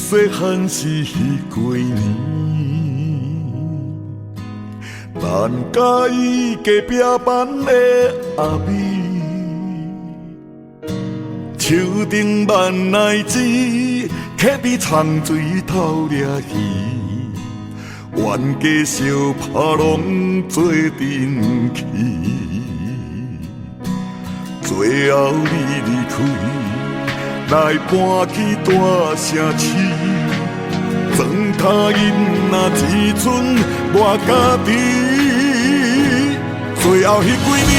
细汉时迄几年，咱甲伊隔壁班的阿美，树顶万来枝，溪边长水头掠鱼，冤家相拍拢做阵去，最后你离开。来搬去大城市，床榻因那只剩我家己。最后迄几年，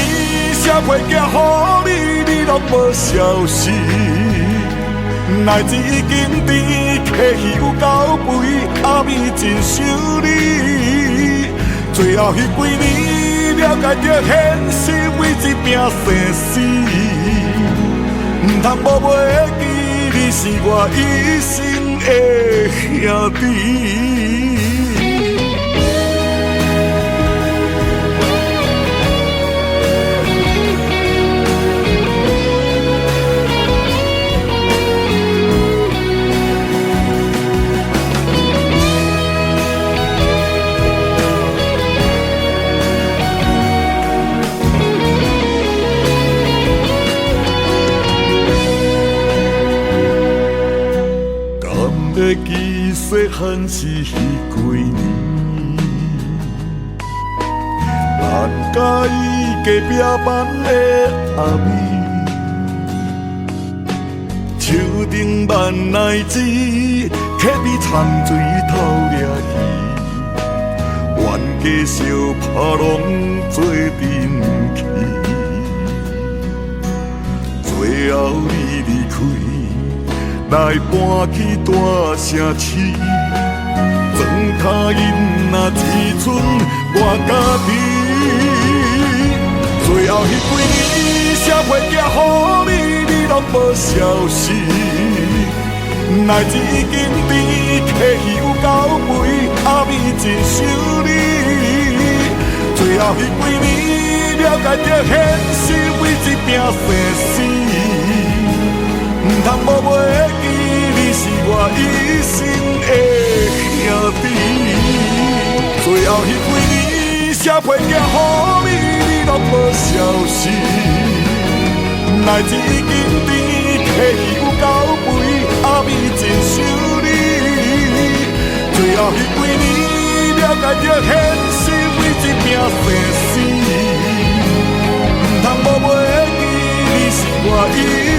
写批寄予你，你拢无消息。来自已经甜，客戏有够肥，阿美真想你。最后迄几年，了解着现实，为这拼生死。唔通无袂记，你是我一生的兄弟。会记细汉时迄几年，咱甲伊隔壁班的阿美，树顶万来枝，溪边长水头掠鱼，冤家相拍拢做阵去，最后你离开。来搬去大城市，床榻因那只剩我家己。最后迄几年，写批寄予你，你拢无消息。来自已经甜，客戏有够肥，阿美真想你。最后迄几年，了解着现实，为这拼生死。唔通无袂记，你是我一生的兄弟。最后迄几年，写批寄予你，你拢无消息。来自已经甜，客戏有够肥，阿美真想你。最后迄几年，了解着现实，为这拼生死。唔通无袂记，你是我一生。